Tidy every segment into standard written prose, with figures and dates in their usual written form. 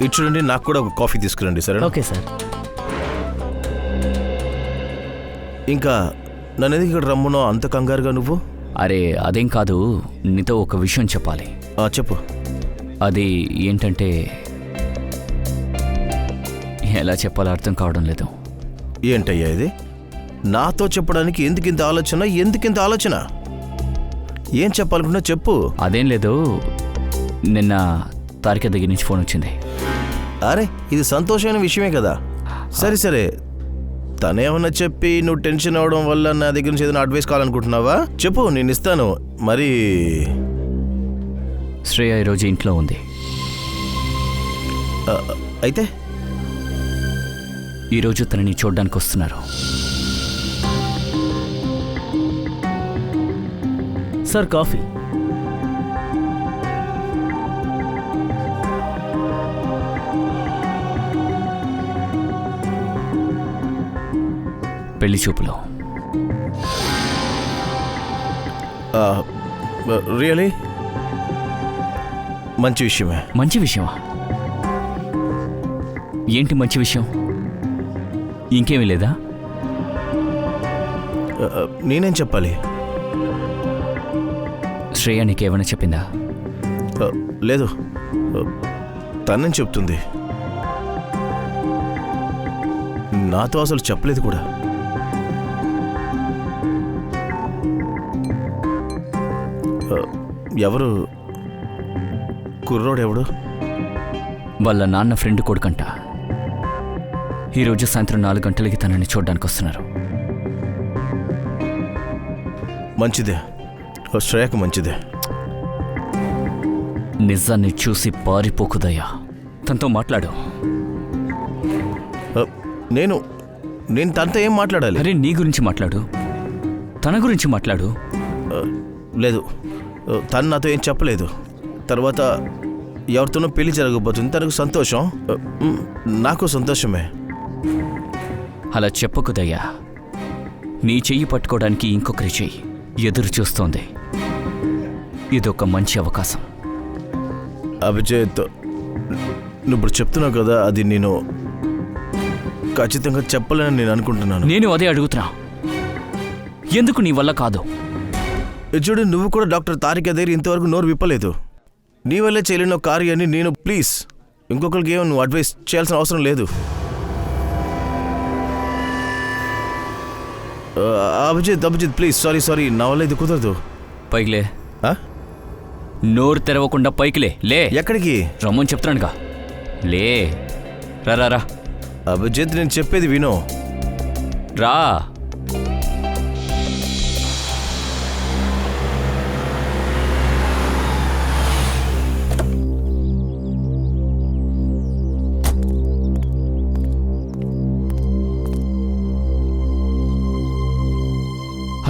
ఇటు చూడండి, నాకు కూడా ఒక కాఫీ తీసుకురండి. సరే? Okay sir. ఇంకా నన్ను ఎందుకు ఇక్కడ రమ్మనో అంత కంగారుగా నువ్వు? అరే అదేం కాదు, నీతో ఒక విషయం చెప్పాలి. చెప్పు. అది ఏంటంటే ఎలా చెప్పాలో అర్థం కావడం లేదు. ఏంటయ్యా ఇది? నాతో చెప్పడానికి ఎందుకింత ఆలోచన? ఏం చెప్పాలనుకున్నా చెప్పు. అదేం లేదు, నిన్న తారిక దగ్గర నుంచి ఫోన్ వచ్చింది. అరే ఇది సంతోషమైన విషయమే కదా. సరే, తనేమన్నా చెప్పి నువ్వు టెన్షన్ అవడం వల్ల నా దగ్గర నుంచి ఏదైనా అడ్వైస్ కావాలనుకుంటున్నావా? చెప్పు, నేను ఇస్తాను. మరి శ్రేయ ఈరోజు ఇంట్లో ఉంది. అయితే ఈరోజు తనని చూడ్డానికి వస్తున్నారు. Sir coffee. పెళ్లి చూపులో. రియలీ మంచి విషయమే. మంచి విషయమా? ఏంటి మంచి విషయం? ఇంకేమీ లేదా? నేనేం చెప్పాలి? శ్రేయ నీకేమైనా చెప్పిందా? లేదు, తనేం చెప్తుంది. నాతో అసలు చెప్పలేదు కూడా. ఎవరు కుర్రోడెవడు? వాళ్ళ నాన్న ఫ్రెండ్ కొడుకంట. ఈరోజు సాయంత్రం 4 గంటలకి తనని చూడ్డానికి వస్తున్నారు. మంచిదే, శ్రేయకు మంచిదే. నిజాన్ని చూసి పారిపోకుదయ్యా. తనతో మాట్లాడు. నేను తనతో ఏం మాట్లాడాలి? అరే నీ గురించి మాట్లాడు, తన గురించి మాట్లాడు. లేదు, తను నాతో ఏం చెప్పలేదు. తర్వాత ఎవరితోనో పెళ్లి జరగబోతుంది, తనకు సంతోషం, నాకు సంతోషమే. అలా చెప్పకుదయ్యా. నీ చెయ్యి పట్టుకోవడానికి ఇంకొకరి చెయ్యి ఎదురు చూస్తోంది. ఇదొక మంచి అవకాశం. అభిజిత్, నువ్వు ఇప్పుడు చెప్తున్నావు కదా, అది నేను ఖచ్చితంగా చెప్పలేనని నేను అనుకుంటున్నాను. నేను అదే అడుగుతున్నా, ఎందుకు నీ వల్ల కాదు? చూడు, నువ్వు కూడా డాక్టర్ తారిక దగ్గర ఇంతవరకు నోరు విప్పలేదు. నీ వల్లే చేయలేని కార్యాన్ని నేను ప్లీజ్ ఇంకొకరికి ఏమో నువ్వు అడ్వైస్ చేయాల్సిన అవసరం లేదు. అభిజిత్ ప్లీజ్, సారీ, నా వల్ల ఇది కుదరదు. పైకిలే. నోరు తెరవకుండా పైకిలే. లే. ఎక్కడికి రమ్మని చెప్తున్నానుగా. లే. రా. అభిజిత్, నేను చెప్పేది వినో. రా.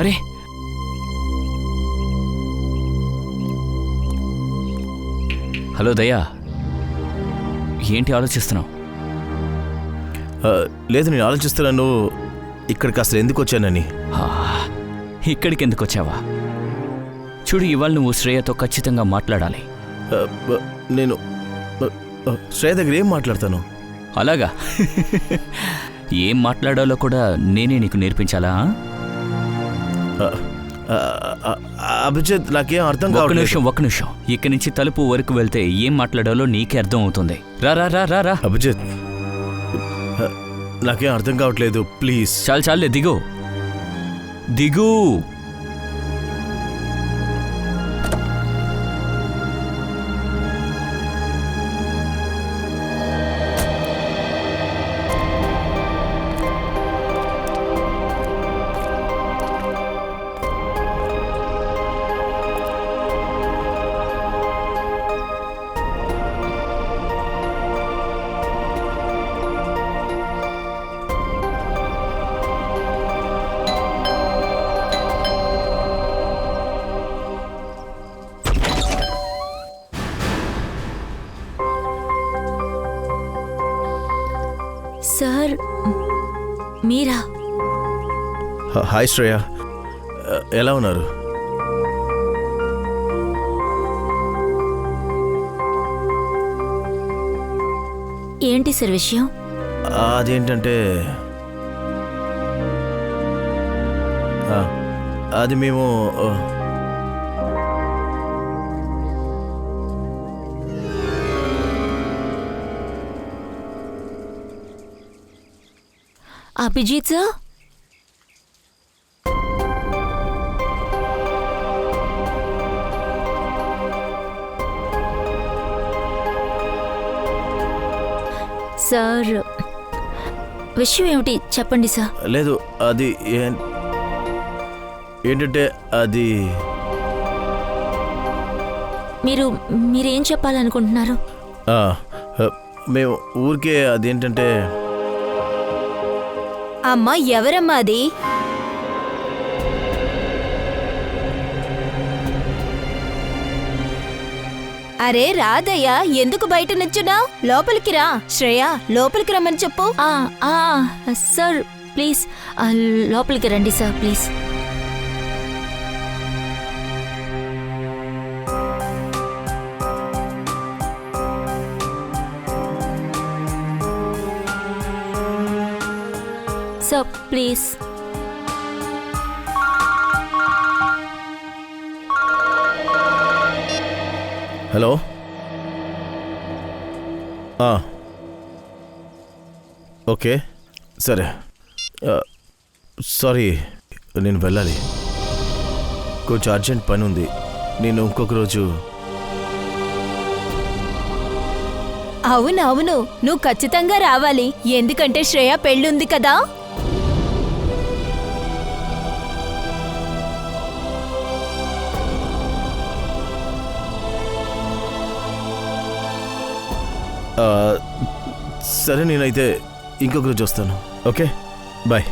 అరే హలో దయా, ఏంటి ఆలోచిస్తున్నావు? లేదు, నేను ఆలోచిస్తున్నాను ఇక్కడికి అసలు ఎందుకు వచ్చానని. ఇక్కడికి ఎందుకు వచ్చావా? చూడు, ఇవాళ నువ్వు శ్రేయతో ఖచ్చితంగా మాట్లాడాలి. నేను శ్రేయ దగ్గర ఏం మాట్లాడతాను? అలాగా? ఏం మాట్లాడాలో కూడా నేనే నీకు నేర్పించాలా? అభిజిత్, నాకేం అర్థం కావట్లేదు. ఒక్క నిమిషం. ఇక్కడి నుంచి తలుపు వరకు వెళ్తే ఏం మాట్లాడాలో నీకే అర్థం అవుతుంది. రా. అభిజిత్, నాకేం అర్థం కావట్లేదు, ప్లీజ్. చాలే, దిగు. సార్, మీరా? హాయ్ శ్రేయ, ఎలా ఉన్నారు? ఏంటి సార్ విషయం? అదేంటంటే అది మేము అభిజిత్ సార్, సార్ విషయం ఏమిటి చెప్పండి సార్. లేదు, అది ఏంటంటే అది మీరేం చెప్పాలనుకుంటున్నారు? మేము ఊరికే అదేంటంటే అమ్మా, ఎవరమ్మా అది? అరే రాదయ్యా, ఎందుకు బయట నిల్చున్నావ్? లోపలికి రా. శ్రేయ, లోపలికి రమ్మని చెప్పు. సార్ ప్లీజ్ లోపలికి రండి sir please. Sir please. Hello. Okay సరే. సారీ, నేను వెళ్ళాలి, కొంచెం అర్జెంట్ పని ఉంది. నేను ఇంకొక రోజు. అవునవును, నువ్వు ఖచ్చితంగా రావాలి, ఎందుకంటే శ్రేయ పెళ్ళుంది కదా. సరే, నేనైతే ఇంకొక రోజు వస్తాను. Okay bye.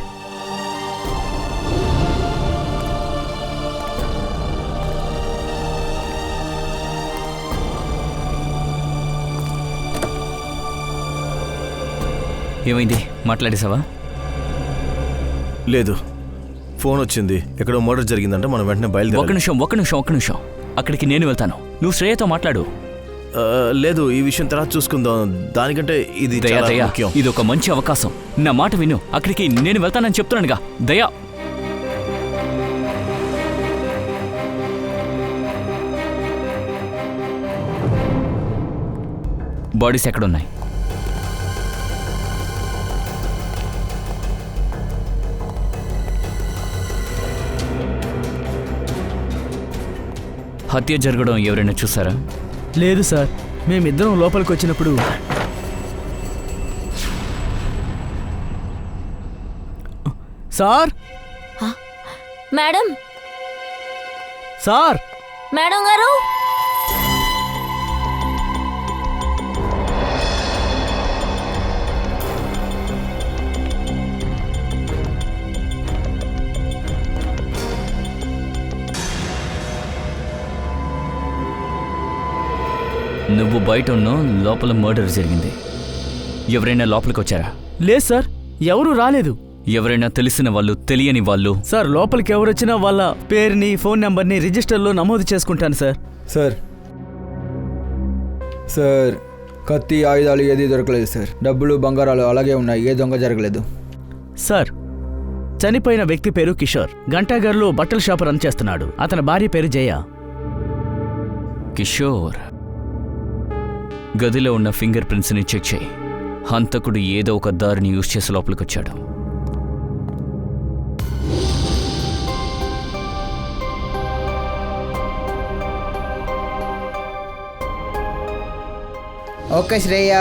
ఏమైంది, మాట్లాడేసావా? లేదు, ఫోన్ వచ్చింది, ఎక్కడో మర్డర్ జరిగిందంటే మనం వెంటనే బయలుదేరాలి. ఒక్క నిమిషం. అక్కడికి నేను వెళ్తాను, నువ్వు శ్రేయతో మాట్లాడు. లేదు, ఈ విషయం తర్వాత చూసుకుందాం. దానికంటే ఇది ముఖ్యం. ఇది ఒక మంచి అవకాశం, నా మాట విను. అక్కడికి నేను వెళ్తానని చెప్తున్నానుగా. దయా, బాడీస్ ఎక్కడున్నాయి? హత్య జరగడం ఎవరైనా చూసారా? లేదు సార్, మేమిద్దరం లోపలికి వచ్చినప్పుడు సార్ మేడం, సార్ మేడం గారు, నువ్వు బయట ఉన్నావు, లోపల మర్డర్ జరిగింది. ఎవరైనా లోపలికి వచ్చారా? లేదు సార్, ఎవరూ రాలేదు. ఎవరైనా తెలిసిన వాళ్ళు, తెలియని వాళ్ళు? సార్, లోపలికి ఎవరొచ్చినా వాళ్ళ పేరుని, ఫోన్ నెంబర్ని రిజిస్టర్లో నమోదు చేసుకుంటాను సార్. సార్ కత్తి, ఆయుధాలు ఏది దొరకలేదు సార్. డబ్బులు, బంగారాలు అలాగే ఉన్నాయి, ఏ దొంగ జరగలేదు. సార్, చనిపోయిన వ్యక్తి పేరు కిషోర్, గంటాగర్లో బట్టల షాపు రన్ చేస్తున్నాడు. అతని భార్య పేరు జయ. కిషోర్, గదిలో ఉన్న ఫింగర్ ప్రింట్స్ని చెక్ చేయి. హంతకుడు ఏదో ఒక దారిని యూజ్ చేసి లోపలికి వచ్చాడు. ఒక శ్రేయ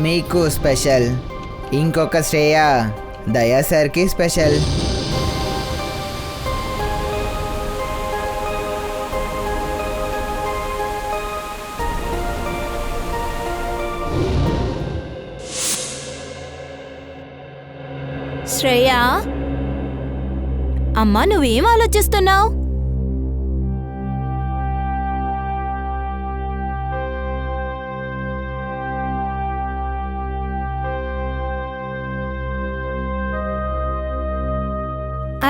మీకు స్పెషల్, ఇంకొక శ్రేయ దయా సార్కి స్పెషల్. శ్రేయ, అమ్మా నువ్వేం ఆలోచిస్తున్నావు?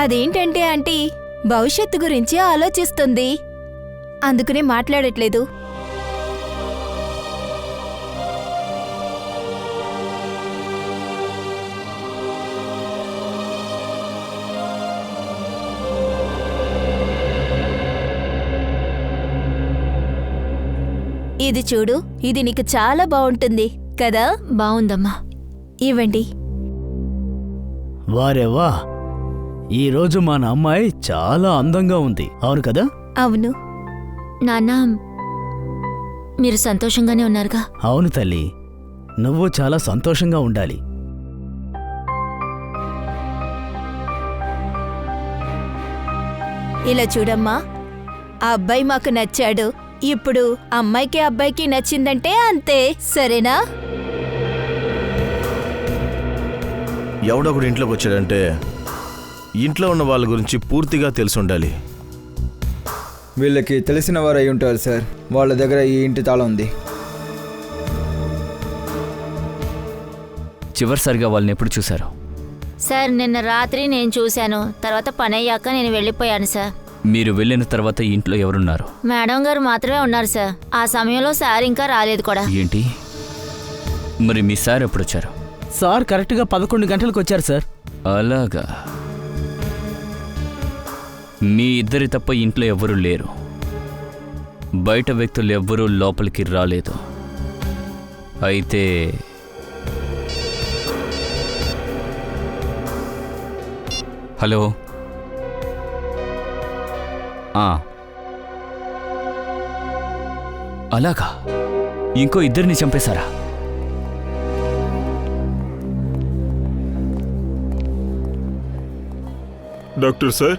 అదేంటంటే ఆంటీ భవిష్యత్తు గురించి ఆలోచిస్తుంది, అందుకనే మాట్లాడట్లేదు. ఇది చూడు, ఇది నీకు చాలా బాగుంటుంది కదా. బాగుందమ్మా. ఇవ్వండి. వారేవా, ఈరోజు మన అమ్మాయి చాలా అందంగా ఉంది, అవును కదా? అవును. నాన్న, మీరు సంతోషంగానే ఉన్నారుగా? అవును తల్లి, నువ్వు చాలా సంతోషంగా ఉండాలి. ఇలా చూడమ్మా, ఆ అబ్బాయి మాకు నచ్చాడు. ఇప్పుడు అమ్మాయికి అబ్బాయికి నచ్చిందంటే అంతే, సరేనా? ఎవడొకడు ఇంట్లోకి వచ్చాడంటే ఇంట్లో ఉన్న వాళ్ళ గురించి పూర్తిగా తెలిసి ఉండాలి. వీళ్ళకి తెలిసిన వారు అయి ఉంటారు సార్. వాళ్ళ దగ్గర ఈ ఇంటి తాళం ఉంది. చివరిసారిగా వాళ్ళని ఎప్పుడు చూశారు? సార్, నిన్న రాత్రి నేను చూశాను. తర్వాత పని అయ్యాక నేను వెళ్ళిపోయాను సార్. మీరు వెళ్ళిన తర్వాత ఈ ఇంట్లో ఎవరున్నారు? మేడం గారు మాత్రమే ఉన్నారు సార్. ఆ సమయంలో సార్ ఇంకా రాలేదు కూడా. ఏంటి? మరి మీ సార్ ఎప్పుడు వచ్చారు? సార్ కరెక్ట్గా 11 గంటలకు వచ్చారు సార్. అలాగా. మీ ఇద్దరి తప్ప ఇంట్లో ఎవ్వరూ లేరు. బయట వ్యక్తులు ఎవ్వరూ లోపలికి రాలేదు. అయితే హలో, అలాగా, ఇంకో ఇద్దరిని చంపేశారా? డాక్టర్ సార్,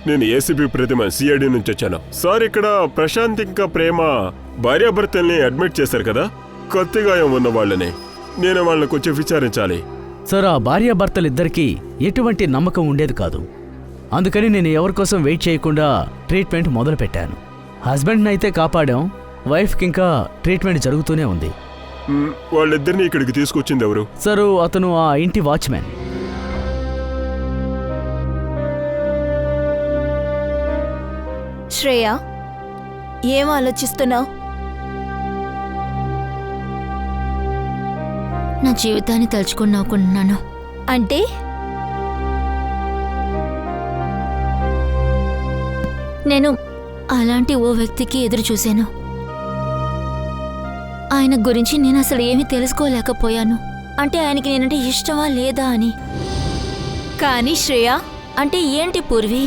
నేను ఏసీపీ ప్రతిమ సిఐడి నుంచి వచ్చాను. సార్, ఇక్కడ ప్రశాంత్ ఇంకా ప్రేమ భార్యాభర్తల్ని అడ్మిట్ చేశారు కదా, కత్తిగాయం ఉన్న వాళ్ళని. నేను వాళ్ళని కొంచెం విచారించాలి. సార్, ఆ భార్యాభర్తలిద్దరికీ ఎటువంటి నమ్మకం ఉండేది కాదు. అందుకని నేను ఎవరికోసం వెయిట్ చేయకుండా ట్రీట్మెంట్ మొదలుపెట్టాను. హస్బెండ్ని అయితే కాపాడాం, వైఫ్కి ఇంకా ట్రీట్మెంట్ జరుగుతూనే ఉంది. వాళ్ళిద్దరిని ఇక్కడికి తీసుకొచ్చింది ఎవరు? సార్, అతను ఆ ఇంటి వాచ్మెన్. శ్రేయ, ఏం ఆలోచిస్తున్నావు? నా జీవితాన్ని తలుచుకుని నవ్వుకుంటున్నాను. అంటే నేను అలాంటి ఓ వ్యక్తికి ఎదురు చూశాను. ఆయన గురించి నేను అసలు ఏమీ తెలుసుకోలేకపోయాను. అంటే ఆయనకి నేనంటే ఇష్టమా లేదా అని. కానీ శ్రేయ, అంటే ఏంటి పూర్వి?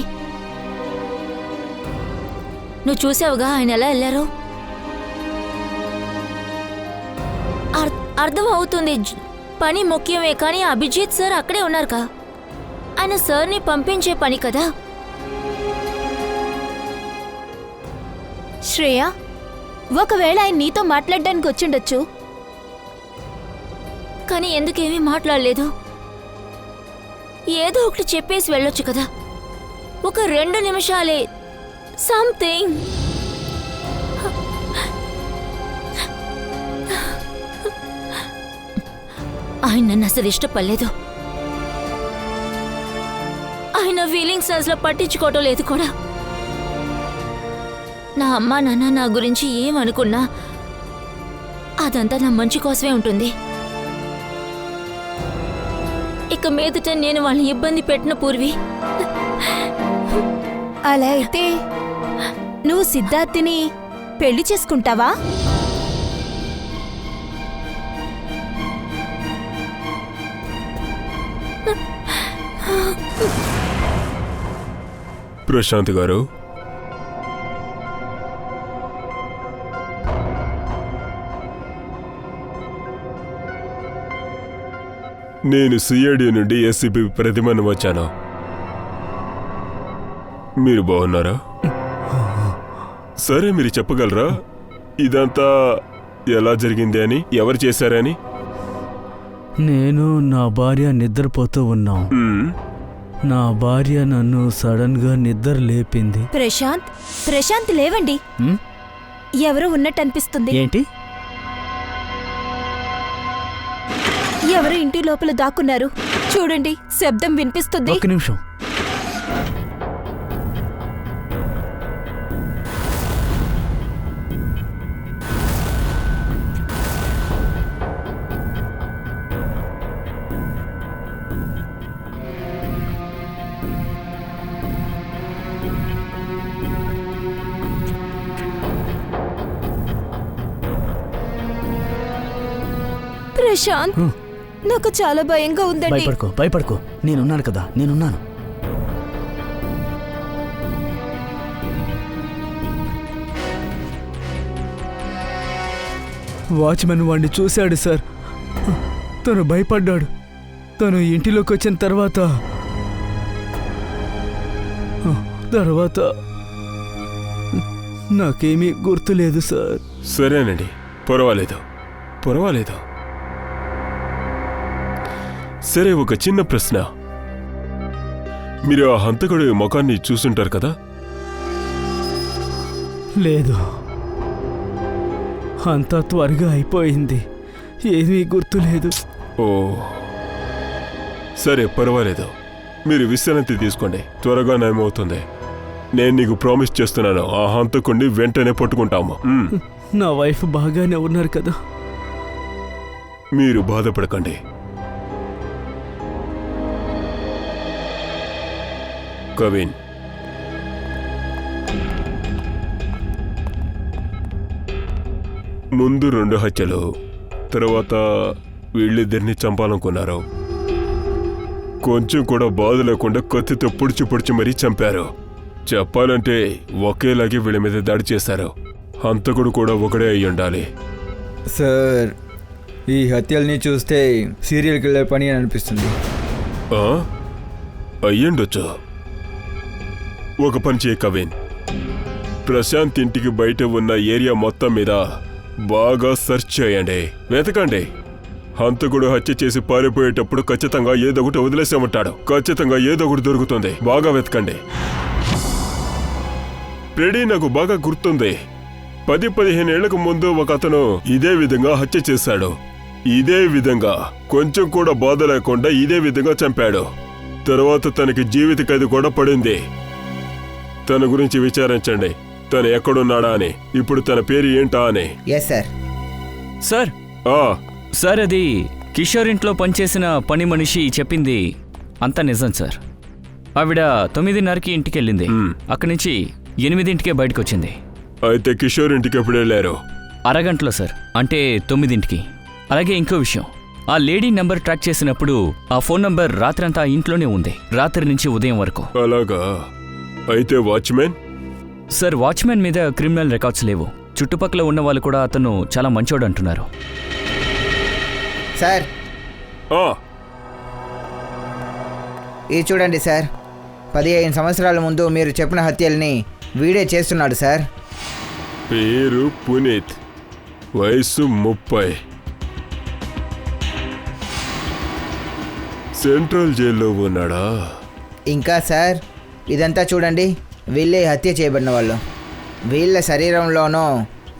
నువ్వు చూసావుగా ఆయన ఎలా వెళ్ళారో. అర్థం అవుతుంది, పని ముఖ్యమే, కానీ అభిజిత్ సార్ అక్కడే ఉన్నారుగా. ఆయన సార్ని పంపించే పని కదా. శ్రేయ, ఒకవేళ ఆయన నీతో మాట్లాడడానికి వచ్చిండొచ్చు. కానీ ఎందుకేమీ మాట్లాడలేదు? ఏదో ఒకటి చెప్పేసి వెళ్ళొచ్చు కదా. ఒక 2 నిమిషాలే, సంథింగ్. ఆయన నన్ను అసలు ఇష్టపడలేదు. ఆయన ఫీలింగ్స్ అసలు పట్టించుకోవటం లేదు కూడా. నా అమ్మా నాన్న నా గురించి ఏమనుకున్నా అదంతా నా మంచి కోసమే ఉంటుంది. ఇక మీదట నేను వాళ్ళని ఇబ్బంది పెట్టిన పూర్వి. అలా అయితే నువ్వు సిద్ధార్థిని పెళ్లి చేసుకుంటావా? ప్రశాంత్ గారు, నేను సిఐడి నుండి ఏసీపీ ప్రతిమను వచ్చాను. మీరు బాగున్నారా? సరే, మీరు చెప్పగలరా ఇదంతా ఎలా జరిగింది అని, ఎవరు చేశారని? నేను నా భార్య నిద్రపోతూ ఉన్నాం. నా భార్య నన్ను సడన్ గా నిద్ర లేపింది. ప్రశాంత్ లేవండి. ఎవరో ఉన్నట్టు అనిపిస్తుంది. ఏంటి? ఎవరో ఇంటి లోపల దాక్కున్నారు. చూడండి, శబ్దం వినిపిస్తుంది. ఒక్క నిమిషం. ప్రశాంత్, నాకు చాలా భయంగా ఉందండి. భయపడుకో భయపడుకో, నేనున్నాను కదా, నేనున్నాను. వాచ్మెన్ వాడిని చూశాడు సార్. తను భయపడ్డాడు. తను ఇంటిలోకి వచ్చిన తర్వాత నాకేమీ గుర్తులేదు సార్. సరేనండి, పర్వాలేదు పర్వాలేదు. సరే, ఒక చిన్న ప్రశ్న. మీరు ఆ హంతకుడి ముఖాన్ని చూసుంటారు కదా? లేదు, అంతా త్వరగా అయిపోయింది, ఏమీ గుర్తులేదు. ఓ సరే, పర్వాలేదు. మీరు విశ్రాంతి తీసుకోండి, త్వరగా నయమవుతుంది. నేను నీకు ప్రామిస్ చేస్తున్నాను, ఆ హంతకుడిని వెంటనే పట్టుకుంటాము. నా వైఫ్ బాగానే ఉన్నారు కదా? మీరు బాధపడకండి. కవిన్, ముందు 2 హత్యలు, తర్వాత వీళ్ళిద్దరిని చంపాలనుకున్నారు. కొంచెం కూడా బాధ లేకుండా కత్తితో పొడిచి మరీ చంపారు. చెప్పాలంటే ఒకేలాగే వీళ్ళ మీద దాడి చేశారు. హంతకుడు కూడా ఒకడే అయి ఉండాలి. సార్, ఈ హత్యల్ని చూస్తే సీరియల్ కిల్లర్ పని అని అనిపిస్తుంది. అయ్యుండొచ్చు. ఒక పని చేయ కవిన్, ప్రశాంత్ ఇంటికి బయట ఉన్న ఏరియా మొత్తం మీద బాగా సెర్చ్ చేయండి, వెతకండి. హంతకుడు హత్య చేసి పారిపోయేటప్పుడు ఖచ్చితంగా ఏదో ఒకటి వదిలేసామంటాడు. ఖచ్చితంగా ఏదో ఒకటి దొరుకుతుంది. బాగా వెతకండి. రెడీ, నాకు బాగా గుర్తుంది. 10-15 ఏళ్లకు ముందు ఒక అతను ఇదే విధంగా హత్య చేశాడు. ఇదే విధంగా కొంచెం కూడా బాధ లేకుండా ఇదే విధంగా చంపాడు. తర్వాత తనకి జీవిత ఖైదు కూడా పడింది. తన గురించి విచారించండి, తను ఎక్కడున్నాడా అని, ఇప్పుడు తన పేరు ఏంటా అని. Yes sir. సార్ సార్, అది కిషోర్ ఇంట్లో పనిచేసిన పని మనిషి చెప్పింది అంతా నిజం సార్. ఆవిడ 9:30కి ఇంటికి వెళ్ళింది. అక్కడి నుంచి 8ంటికే బయటకు వచ్చింది. అయితే కిషోర్ ఇంటికి ఎప్పుడు వెళ్ళారు? అరగంటలో సార్, అంటే 9ంటికి. అలాగే ఇంకో విషయం, ఆ లేడీ నెంబర్ ట్రాక్ చేసినప్పుడు ఆ ఫోన్ నంబర్ రాత్రంతా ఇంట్లోనే ఉంది, రాత్రి నుంచి ఉదయం వరకు. అలాగా? అయితే వాచ్మెన్? సార్, వాచ్మెన్ మీద క్రిమినల్ రికార్డ్స్ లేవు. చుట్టుపక్కల ఉన్న వాళ్ళు కూడా అతను చాలా మంచోడు అంటున్నారు. సార్, ఇది చూడండి సార్. 15 సంవత్సరాల ముందు మీరు చెప్పిన హత్యల్ని వీడే చేస్తున్నాడు సార్. పేరు పునీత్, వయసు 30. సెంట్రల్ జైల్లో ఉన్నాడా? ఇంకా సార్, ఇదంతా చూడండి, వీళ్ళే హత్య చేయబడిన వాళ్ళు. వీళ్ళ శరీరంలోనూ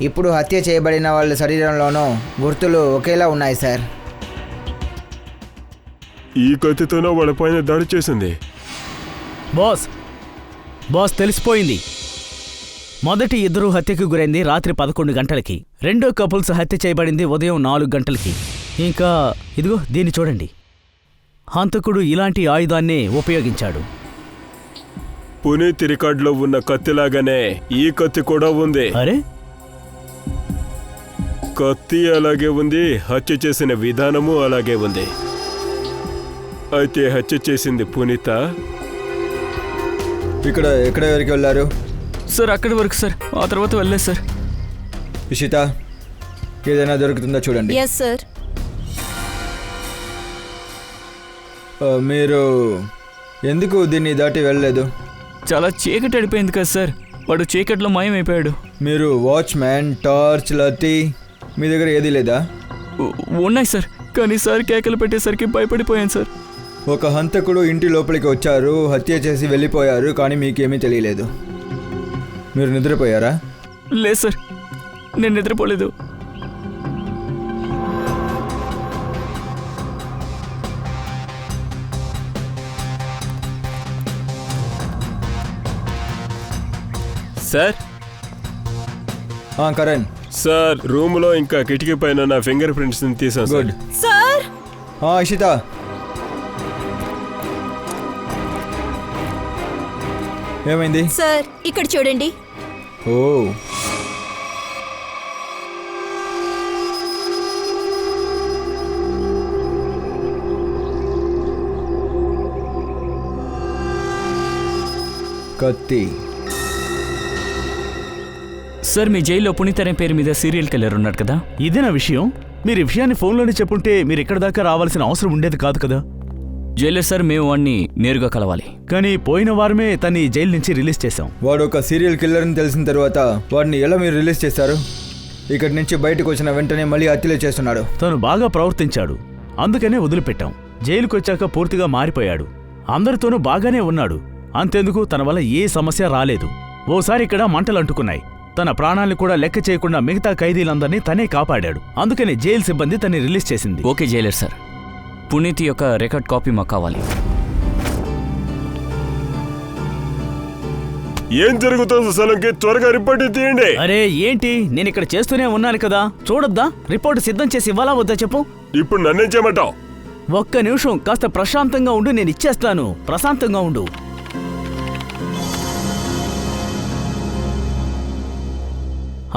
ఇప్పుడు హత్య చేయబడిన వాళ్ళ శరీరంలోనూ గుర్తులు ఒకేలా ఉన్నాయి సార్. ఈ కత్తితోనే వాళ్ళ పైన దాడి చేసింది. బాస్ తెలిసిపోయింది. మొదటి ఇద్దరు హత్యకు గురైంది రాత్రి 11 గంటలకి. రెండో కపుల్స్ హత్య చేయబడింది ఉదయం 4 గంటలకి. ఇంకా ఇదిగో దీన్ని చూడండి, హంతకుడు ఇలాంటి ఆయుధాన్నే ఉపయోగించాడు. పునీత్ రికార్డులో ఉన్న కత్తిలాగానే ఈ కత్తి కూడా ఉంది. అరే, కత్తి అలాగే ఉంది, హత్య చేసిన విధానము అలాగే ఉంది. అయితే హత్య చేసింది పునీత? ఎక్కడ వరకు వెళ్ళారు? సార్, అక్కడి వరకు సార్, ఆ తర్వాత వెళ్ళలేదు సార్. ఇషిత, ఏదైనా దొరుకుతుందో చూడండి. Yes sir. మీరు ఎందుకు దీన్ని దాటి వెళ్ళలేదు? చాలా చీకటి అడిపోయింది కదా సార్, వాడు చీకట్లో మాయమైపోయాడు. మీరు వాచ్మ్యాన్, టార్చ్, లతి మీ దగ్గర ఏదీ లేదా? ఉన్నాయి సార్, కానీ సార్ కేకలు పెట్టేసరికి భయపడిపోయాను సార్. ఒక హంతకుడు ఇంటి లోపలికి వచ్చారు, హత్య చేసి వెళ్ళిపోయారు, కానీ మీకేమీ తెలియలేదు. మీరు నిద్రపోయారా? లేదు సార్, నేను నిద్రపోలేదు. సార్, కరణ్ సార్, రూమ్లో ఇంకా కిటికీ పైన నా ఫింగర్ ప్రింట్స్ తీసాను. Good sir. ఇషిత, ఏమైంది? సార్, ఇక్కడ చూడండి. ఓ, కత్తి. సార్ మీ జైల్లో పునీత్ అనే పేరు మీద సీరియల్ కిల్లర్ ఉన్నాడు కదా. ఇదే నా విషయం. మీరు ఈ విషయాన్ని ఫోన్లోనే చెప్పుంటే మీరు ఇక్కడ దాకా రావాల్సిన అవసరం ఉండేది కాదు కదా. జైలర్ సార్, మేము వాడిని నేరుగా కలవాలి. కానీ పోయిన వారమే తన్ని జైలు నుంచి రిలీజ్ చేశాం. వాడు ఒక సీరియల్ కిల్లర్ అని తెలిసిన తర్వాత వాడిని ఎలా మీరు రిలీజ్ చేస్తారు? ఇక్కడి నుంచి బయటకు వచ్చిన వెంటనే మళ్ళీ హత్యలు చేస్తున్నాడు. తను బాగా ప్రవర్తించాడు, అందుకనే వదిలిపెట్టాం. జైలుకు వచ్చాక పూర్తిగా మారిపోయాడు. అందరితోనూ బాగానే ఉన్నాడు. అంతెందుకు తన వల్ల ఏ సమస్య రాలేదు. ఓసారి ఇక్కడ మంటలు అంటుకున్నాయి. తన ప్రాణాలను కూడా లెక్క చేయకుండా మిగతా ఖైదీలందరినీ తనే కాపాడాడు. అందుకని జైలు సిబ్బంది తన్ని రిలీజ్ చేసింది. ఓకే జైలర్ సార్, పునీత్ యొక్క రికార్డ్ కాపీ మాకు కావాలి. ఏం జరుగుతుందో సలంకి త్వరగా రిపోర్ట్ తీయండి. అరే ఏంటి, నేను ఇక్కడ చేస్తూనే ఉన్నాను కదా, చూడొద్దా? రిపోర్ట్ సిద్ధం చేసి ఇవ్వాలా వద్దా చెప్పు. ఇప్పుడు నన్నేం చేయమంటావు? ఒక్క నిమిషం కాస్త ప్రశాంతంగా ఉండు, నేను ఇచ్చేస్తాను. ప్రశాంతంగా ఉండు.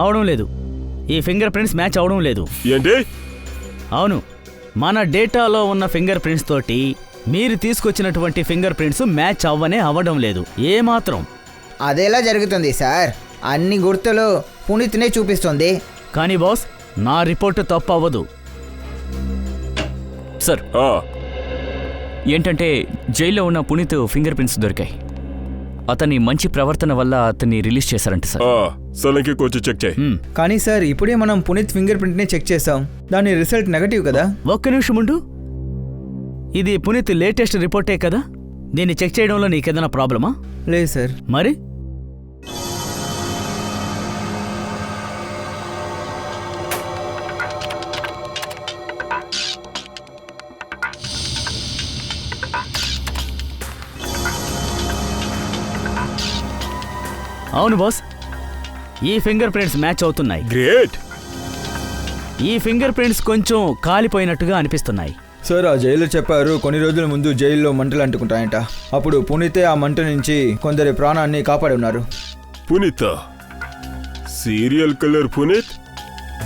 అవడం లేదు. ఈ ఫింగర్ ప్రింట్స్ మ్యాచ్ అవడం లేదు. ఏంటి? అవును, మన డేటాలో ఉన్న ఫింగర్ ప్రింట్స్ తోటి మీరు తీసుకొచ్చినటువంటి ఫింగర్ ప్రింట్స్ మ్యాచ్ అవ్వడం లేదు ఏమాత్రం. అదేలా జరుగుతుంది సార్? అన్ని గుర్తులు పునీత్నే చూపిస్తుంది. కానీ బాస్, నా రిపోర్టు తప్పు అవ్వదు. సార్ ఆ, ఏంటంటే జైల్లో ఉన్న పునీత్ ఫింగర్ ప్రింట్స్ దొరికాయి. అతని మంచి ప్రవర్తన వల్ల అతన్ని రిలీజ్ చేశారంట సార్. సలంకి కొంచెం చెక్ చేయి. కానీ సార్, ఇప్పుడే మనం పునీత్ ఫింగర్ ప్రింట్ని చెక్ చేసాం. దాని రిజల్ట్ నెగటివ్ కదా. ఒక్క నిమిషం ఉండు. ఇది పునీత్ లేటెస్ట్ రిపోర్టే కదా. దీన్ని చెక్ చేయడంలో నీకేదైనా ప్రాబ్లమా? లేదు సార్. మరి అవును బాస్, ఈ ఫింగర్ ప్రింట్స్ మ్యాచ్ అవుతున్నాయి. గ్రేట్. ఈ ఫింగర్ ప్రింట్స్ కొంచెం కాలిపోయినట్టుగా అనిపిస్తున్నాయి. సార్, ఆ జైలు చెప్పారు కొన్ని రోజుల ముందు జైల్లో మంటలు అంటుకుంటాయంట. అప్పుడు పునీతే ఆ మంట నుంచి కొందరి ప్రాణాన్ని కాపాడి ఉన్నారు. పునీత్, సీరియల్ కిల్లర్ పునీత్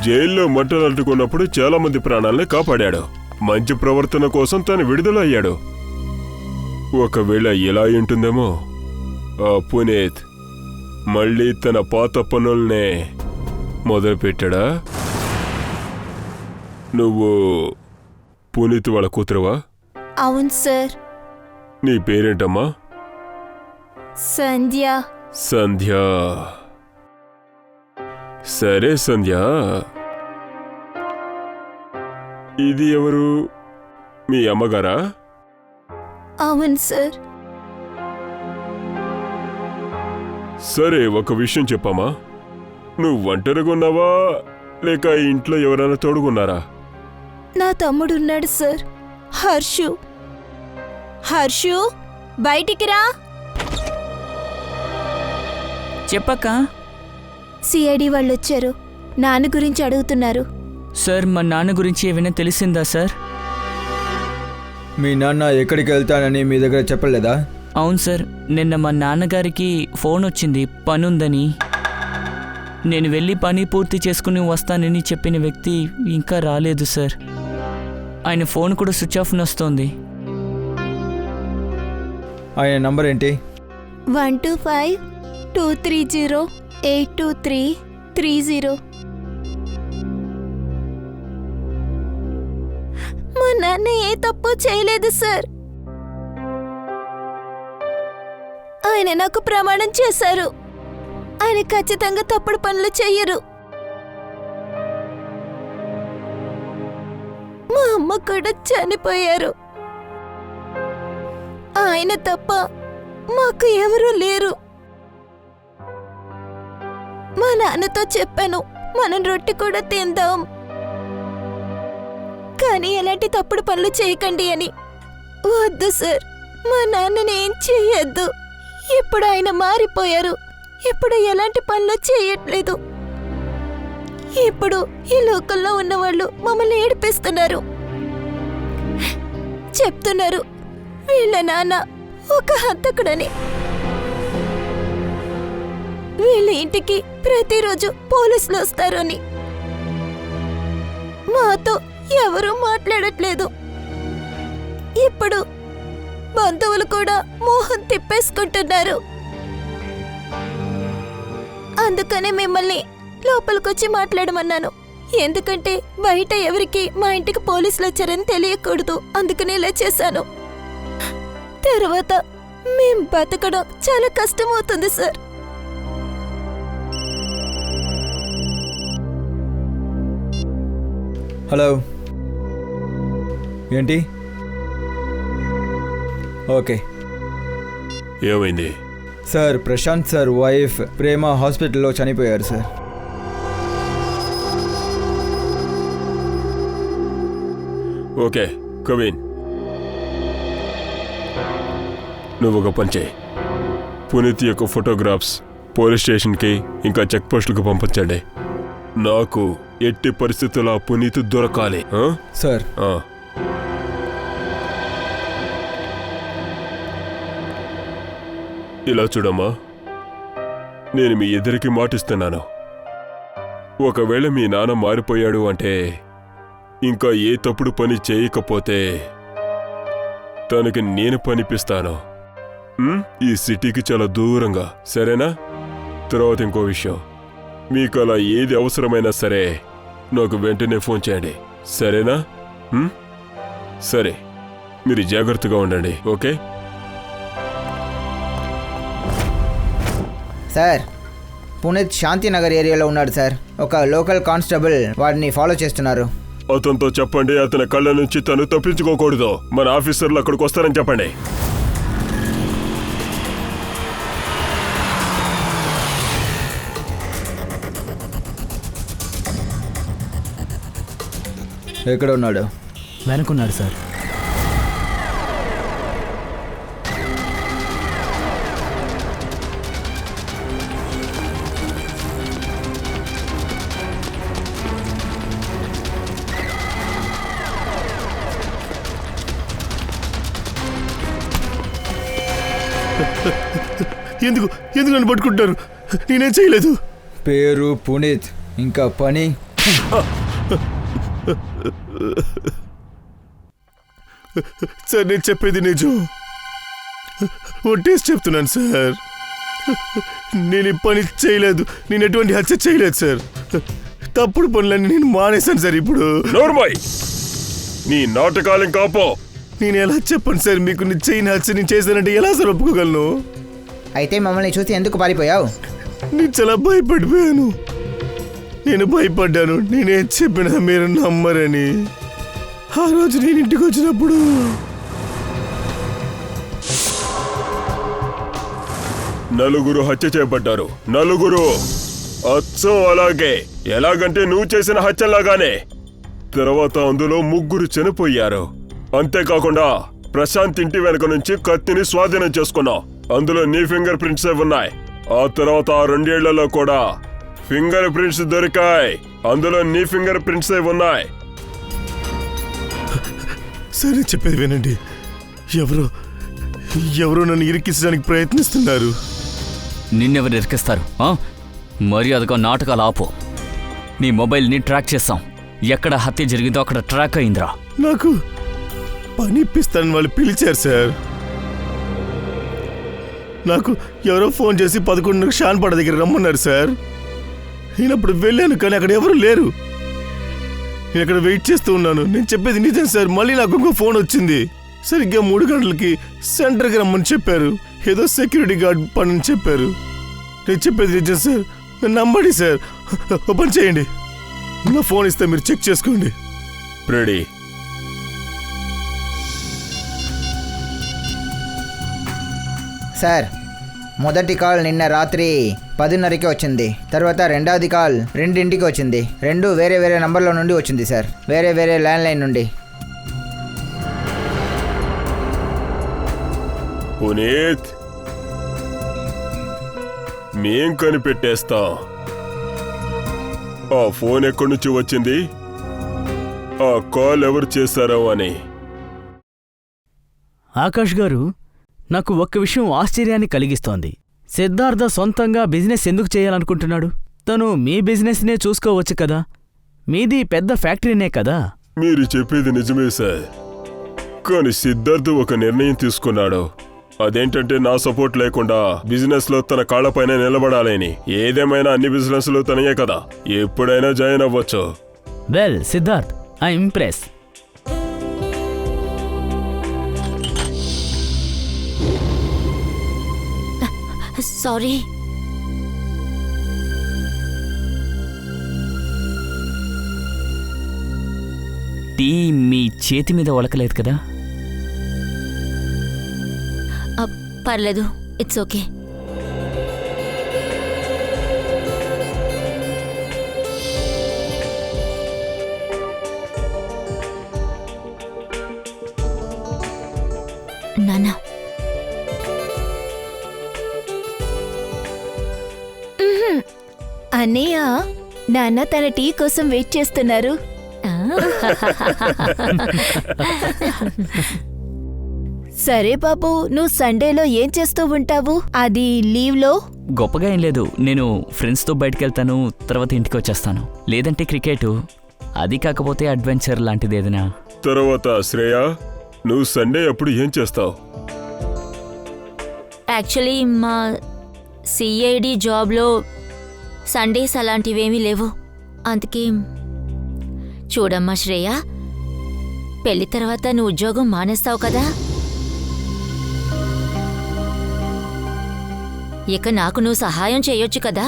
జైల్లో మంటలు అంటుకున్నప్పుడు చాలా మంది ప్రాణాలని కాపాడాడు. మంచి ప్రవర్తన కోసం తను విడుదల అయ్యాడు. ఒకవేళ ఎలా ఉంటుందేమో, ఆ పునీత్ మళ్ళీ తన పాత పనుల్నే మొదలుపెట్టాడా? నువ్వు పునీత్ వాళ్ళ కూతురువా? అవును సార్. నీ పేరేంటమ్మా? సంధ్య. సంధ్య. సరే సంధ్య, ఇది ఎవరు? మీ అమ్మగారా? అవును సార్. సరే, ఒక విషయం చెప్పమ్మా. నువ్వు ఒంటరిగా ఉన్నావా లేక ఇంట్లో ఎవరైనా తోడుగున్నారా? నా తమ్ముడున్నాడు సార్, హర్షు. హర్షు, బయటికి రా. చెప్పక్క. సిఐడి వాళ్ళు వచ్చారు. నాన్న గురించి అడుగుతున్నారు. సార్, మా నాన్న గురించి ఏమైనా తెలిసిందా సార్? మీ నాన్న ఎక్కడికి వెళ్తానని మీ దగ్గర చెప్పలేదా? అవును సార్, నిన్న మా నాన్నగారికి ఫోన్ వచ్చింది పనుందని. నేను వెళ్ళి పని పూర్తి చేసుకుని వస్తానని చెప్పిన వ్యక్తి ఇంకా రాలేదు సార్. ఆయన ఫోన్ కూడా స్విచ్ ఆఫ్ వస్తోంది. ఆయన నంబర్ ఏంటి? 125-230-82330. మా నాన్న ఏ తప్పు చేయలేదు సార్. ఆయన నాకు ప్రమాణం చేశారు. ఆయన ఖచ్చితంగా తప్పుడు పనులు చెయ్యరు. మా అమ్మ కూడా చనిపోయారు. ఆయన తప్ప మాకు ఎవరూ లేరు. మా నాన్నతో చెప్పాను, మనం రొట్టె కూడా తిందాం, కానీ ఎలాంటి తప్పుడు పనులు చేయకండి అని. వద్దు సార్, మా నాన్నని ఏం చెయ్యొద్దు. ఇప్పుడు ఆయన మారిపోయారు. ఇప్పుడు ఎలాంటి పనులు చేయట్లేదు. ఇప్పుడు ఈ లోకల్లో ఉన్నవాళ్ళు మమ్మల్ని ఏడిపిస్తున్నారు. చెప్తున్నారు వీళ్ళ నాన్న ఒక హంతకుడని. వీళ్ళ ఇంటికి ప్రతిరోజు పోలీసులు వస్తారు అని. మాతో ఎవరూ మాట్లాడట్లేదు. ఇప్పుడు బంధువులు కూడా మోహం తిప్పేసుకుంటున్నారు. అందుకనే మిమ్మల్ని లోపలికొచ్చి మాట్లాడమన్నాను. ఎందుకంటే బయట ఎవరికి మా ఇంటికి పోలీసులు వచ్చారని తెలియకూడదు. అందుకనే ఇలా చేశాను. తర్వాత మేం బతకడం చాలా కష్టమవుతుంది సార్. హలో, ఏంటి? ఓకే ఏమైంది? సార్, ప్రశాంత్ సార్ వైఫ్ ప్రేమ హాస్పిటల్లో చనిపోయారు సార్. ఓకే కవిన్, నువ్వు ఒక పని చేయి. పునీత్ యొక్క ఫోటోగ్రాఫ్స్ పోలీస్ స్టేషన్కి ఇంకా చెక్ పోస్టులకు పంపించండి. నాకు ఎట్టి పరిస్థితుల్లో పునీత్ దొరకాలి. సార్, ఇలా చూడమ్మా, నేను మీ ఇద్దరికి మాటిస్తున్నాను. ఒకవేళ మీ నాన్న మారిపోయాడు అంటే, ఇంకా ఏ తప్పుడు పని చేయకపోతే తనకి నేను పనిపిస్తాను. ఈ సిటీకి చాలా దూరంగా, సరేనా? తర్వాత ఇంకో విషయం, మీకు అలా ఏది అవసరమైనా సరే నాకు వెంటనే ఫోన్ చేయండి, సరేనా? సరే, మీరు జాగ్రత్తగా ఉండండి. ఓకే సార్, పునీత్ శాంతినగర్ ఏరియాలో ఉన్నాడు సార్. ఒక లోకల్ కానిస్టేబుల్ వాడిని ఫాలో చేస్తున్నారు. అతనితో చెప్పండి, అతని కళ్ళ నుంచి తను తప్పించుకోకూడదు. మన ఆఫీసర్లు అక్కడికి వస్తారని చెప్పండి. ఎక్కడ ఉన్నాడు? వెనుకున్నాడు సార్. ఎందుకు ఎందుకు నన్ను పట్టుకుంటారు? నేనేం చేయలేదు. పేరు పునీత్, ఇంకా పని. సార్, నేను చెప్పేది నిజం. ఒట్టేసి చెప్తున్నాను సార్, నేను ఈ పని చేయలేదు. నేను ఎటువంటి హత్య చేయలేదు సార్. తప్పుడు పనులన్నీ నేను మానేశాను సార్. ఇప్పుడు నోర్మోయ్, నీ నాటకాలం కాపో. నేను ఎలా చెప్పను సార్ మీకు? నేను చేయని హత్య నేను చేశానంటే ఎలా సార్ ఒప్పుకోగలను? అయితే మమ్మల్ని చూసి ఎందుకు పారిపోయావు? నేను చాలా భయపడిపోయాను. నేను భయపడ్డాను. నేనేం చెప్పినా మీరు నమ్మరని. ఆ రోజు నేను ఇంటికి వచ్చినప్పుడు నలుగురు హత్య చేయబడ్డారు. నలుగురు అచ్చం అలాగే, ఎలాగంటే నువ్వు చేసిన హత్యలాగానే. తర్వాత అందులో ముగ్గురు చనిపోయారు. అంతేకాకుండా ప్రశాంత్ ఇంటి వెనక నుంచి కత్తిని స్వాధీనం చేసుకున్నావు. అందులో నీ ఫింగర్ ప్రింట్సే ఉన్నాయి. ఆ తర్వాత 2 ఏళ్లలో కూడా ఫింగర్ ప్రింట్స్ దొరికాయి. అందులో నీ ఫింగర్ ప్రింట్సే ఉన్నాయి. సరే, చెప్పేది వినండి. ఎవరో నన్ను ఇరికించడానికి ప్రయత్నిస్తున్నారు. నిన్నెవరు ఇరికిస్తారు? మర్యాదగా నాటకాలు ఆపో. నీ మొబైల్ని ట్రాక్ చేస్తాం. ఎక్కడ హత్య జరిగిందో అక్కడ ట్రాక్ అయిందిరా. నాకు పని ఇప్పిస్తానని వాళ్ళు పిలిచారు సార్. నాకు ఎవరో ఫోన్ చేసి 11 షాన్పాడ దగ్గర రమ్మన్నారు సార్. నేను అప్పుడు వెళ్ళాను, కానీ అక్కడ ఎవరు లేరు. నేను అక్కడ వెయిట్ చేస్తూ ఉన్నాను. నేను చెప్పేది నిజం సార్. మళ్ళీ నాకు ఇంకో ఫోన్ వచ్చింది. సరిగ్గా 3 గంటలకి సెంటర్కి రమ్మని చెప్పారు. ఏదో సెక్యూరిటీ గార్డ్ పని అని చెప్పారు. నేను చెప్పేది నిజం సార్. నన్ను నమ్మండి సార్. ఓపెన్ చేయండి. నా ఫోన్ ఇస్తే మీరు చెక్ చేసుకోండి. రెడీ. సార్, మొదటి కాల్ నిన్న రాత్రి 10:30కి వచ్చింది. తర్వాత రెండవది కాల్ 2ంటికి వచ్చింది. 2 వేరే వేరే నంబర్ల నుండి వచ్చింది సార్, వేరే వేరే ల్యాండ్లైన్ నుండి. పునీత్, మేం కనిపెట్టేస్తాం. ఆ ఫోన్ ఎక్కడి నుంచి వచ్చింది, ఆ కాల్ ఎవరు చేశారో అని. ఆకాష్ గారు, నాకు ఒక్క విషయం ఆశ్చర్యాన్ని కలిగిస్తోంది. సిద్ధార్థ సొంతంగా బిజినెస్ ఎందుకు చేయాలనుకుంటున్నాడు? తను మీ బిజినెస్నే చూసుకోవచ్చు కదా. మీది పెద్ద ఫ్యాక్టరీనే కదా. మీరు చెప్పేది నిజమే సార్, కానీ సిద్ధార్థ్ ఒక నిర్ణయం తీసుకున్నాడు. అదేంటంటే నా సపోర్ట్ లేకుండా బిజినెస్ లో తన కాళ్ళపైన నిలబడాలని. ఏదేమైనా అన్ని బిజినెస్ లో తనయే కదా, ఎప్పుడైనా జాయిన్ అవ్వచ్చు. Well Siddharth, I impress. Sorry. Tea మీ చేతి మీద ఒలకలేదు కదా? పర్లేదు, ఇట్స్ ఓకే. నాన్న, అన్నయ్య, నాన్న తన టీ కోసం వెయిట్ చేస్తున్నారు. సరే బాబు, నువ్వు సండేలో ఏం చేస్తూ ఉంటావు? అది లీవ్లో? గొప్పగా ఏం లేదు. నేను ఫ్రెండ్స్తో బయటకు వెళ్తాను, తర్వాత ఇంటికి వచ్చేస్తాను. లేదంటే క్రికెట్, అది కాకపోతే అడ్వెంచర్ లాంటిది ఏదైనా. తర్వాత శ్రేయ, నువ్వు సండే అప్పుడు ఏం చేస్తావు? యాక్చువల్లీ మా సిఐడి జాబ్లో సండేస్ అలాంటివేమీ లేవు. అందుకే చూడమ్మా శ్రేయ, పెళ్లి తర్వాత నువ్వు ఉద్యోగం మానేస్తావు కదా, ఇక నాకు నువ్వు సహాయం చేయొచ్చు కదా.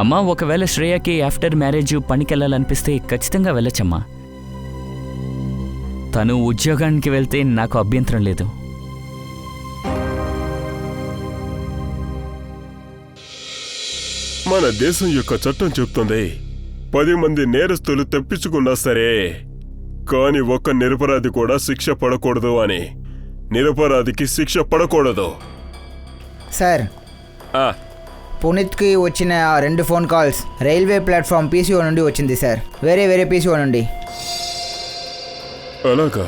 అమ్మా, ఒకవేళ శ్రేయకి ఆఫ్టర్ మ్యారేజ్ పనికెళ్ళాలనిపిస్తే ఖచ్చితంగా వెళ్ళొచ్చమ్మా. తను ఉద్యోగానికి వెళ్తే నాకు అభ్యంతరం లేదు. మన దేశం యొక్క చట్టం చెప్తుంది 10 మంది నేరస్తులు తప్పించుకున్నా సరే, కాని ఒక్క నిరపరాధి కూడా శిక్ష పడకూడదు అని. నిరపరాధికి శిక్ష పడకూడదు. సార్, ఆ, పునీత్కి వచ్చిన ఆ 2 phone calls railway platform PCO నుండి వచ్చింది సార్. వేరే పీసీఓ నుండి. అలాగా?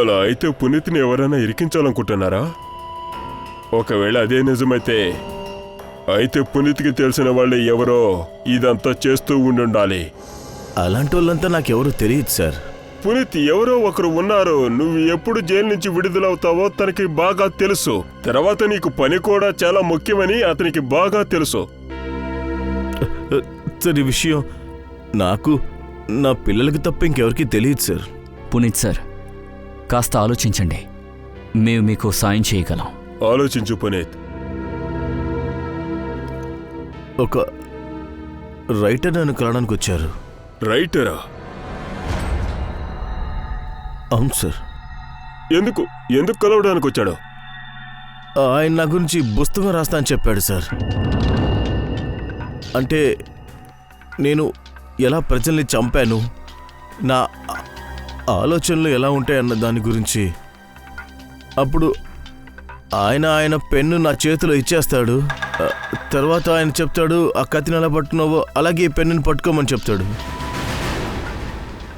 అలా అయితే పునీత్ని ఎవరైనా ఇరికించాలనుకుంటున్నారా? ఒకవేళ అదే నిజమైతే అయితే పునీత్కి తెలిసిన వాళ్ళే ఎవరో ఇదంతా చేస్తూ ఉండాలి. అలాంటి వాళ్ళంతా నాకెవరూ తెలియదు సార్. పునీత్ ఎవరో ఒకరు ఉన్నారు. నువ్వు ఎప్పుడు జైలు నుంచి విడుదలవుతావో తనకి బాగా తెలుసు. తర్వాత నీకు పని కూడా చాలా ముఖ్యమని అతనికి బాగా తెలుసు. సార్, ఈ విషయం నాకు, నా పిల్లలకి తప్ప ఇంకెవరికి తెలియదు సార్. పునీత్ సార్, కాస్త ఆలోచించండి. మేము మీకు సాయం చేయగలం. ఆలోచించు పునీత్. ఒక రైటర్ నన్ను కలవడానికి వచ్చారు. రైటరా? అవును సార్. ఎందుకు కలవడానికి వచ్చాడు? ఆయన నా గురించి పుస్తకం రాస్తా అని చెప్పాడు సార్. అంటే నేను ఎలా ప్రజల్ని చంపాను, నా ఆలోచనలు ఎలా ఉంటాయన్న దాని గురించి. అప్పుడు ఆయన పెన్ను నా చేతిలో ఇచ్చేస్తాడు. తర్వాత ఆయన చెప్తాడు, ఆ కత్తిని ఎలా పట్టుకున్నావో అలాగే ఈ పెన్నుని పట్టుకోమని చెప్తాడు.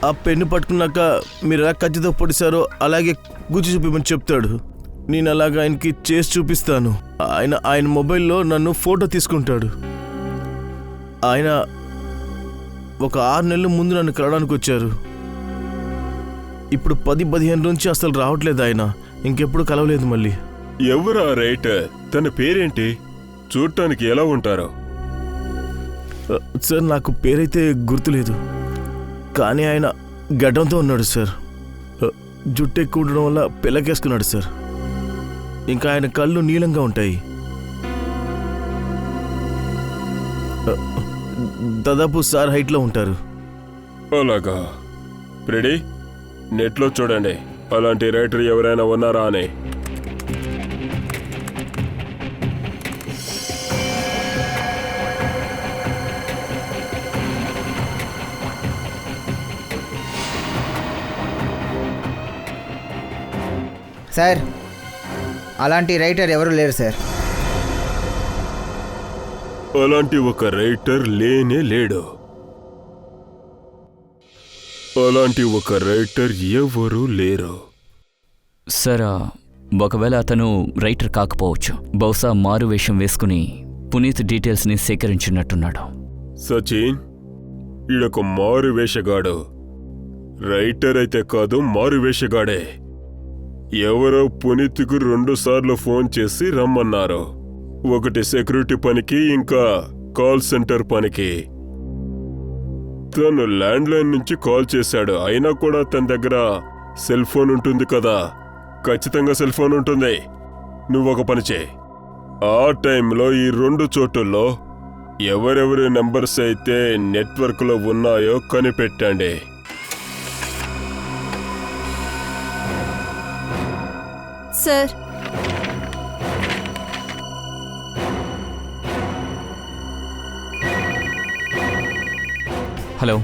ఆ పెన్ను పట్టుకున్నాక మీరు ఎలా కత్తితో పొడిచారో అలాగే గుచ్చి చూపిమని చెప్తాడు. నేను అలాగ ఆయనకి చేసి చూపిస్తాను. ఆయన మొబైల్లో నన్ను ఫోటో తీసుకుంటాడు. ఆయన ఒక 6 నెలల ముందు నన్ను కలవడానికి వచ్చారు. ఇప్పుడు 10-15 నుంచి అసలు రావట్లేదు ఆయన. ఇంకెప్పుడు కలవలేదు మళ్ళీ. ఎవరా రైటర్? తన పేరేంటి? చూడటానికి ఎలా ఉంటారో? సార్, నాకు పేరైతే గుర్తులేదు, కానీ ఆయన గడ్డంతో ఉన్నాడు సార్. జుట్టు ఎక్కువ ఉండడం వల్ల పిల్లకేసుకున్నాడు సార్. ఇంకా ఆయన కళ్ళు నీలంగా ఉంటాయి. దాదాపు సార్ హైట్లో ఉంటారు. అలాగా? రెడీ, నెట్లో చూడండి అలాంటి రైటర్ ఎవరైనా ఉన్నారా అని. సార్, అలాంటి రైటర్ ఎవరు లేరు సార్. అలాంటి ఒక రైటర్ లేనే లేడు. అలాంటి ఒక రైటర్ ఎవరూ లేరు. సార్, ఒకవేళ అతను రైటర్ కాకపోవచ్చు. బహుశా మారు వేషం వేసుకుని పునీత్ డీటెయిల్స్ని సేకరించినట్టున్నాడు. సచిన్, ఈడొక మారు వేషగాడు. రైటర్ అయితే కాదు, మారు వేషగాడే. ఎవరో పునీత్కు 2 సార్లు ఫోన్ చేసి రమ్మన్నారు. ఒకటి సెక్యూరిటీ పనికి, ఇంకా కాల్ సెంటర్ పనికి. తను ల్యాండ్లైన్ నుంచి కాల్ చేశాడు. అయినా కూడా తన దగ్గర సెల్ ఫోన్ ఉంటుంది కదా. ఖచ్చితంగా సెల్ ఫోన్ ఉంటుంది. నువ్వొక పని చేయి, ఆ టైంలో ఈ 2 చోటుల్లో ఎవరెవరి నెంబర్స్ అయితే నెట్వర్క్లో ఉన్నాయో కనిపెట్టండి. సార్, హలో,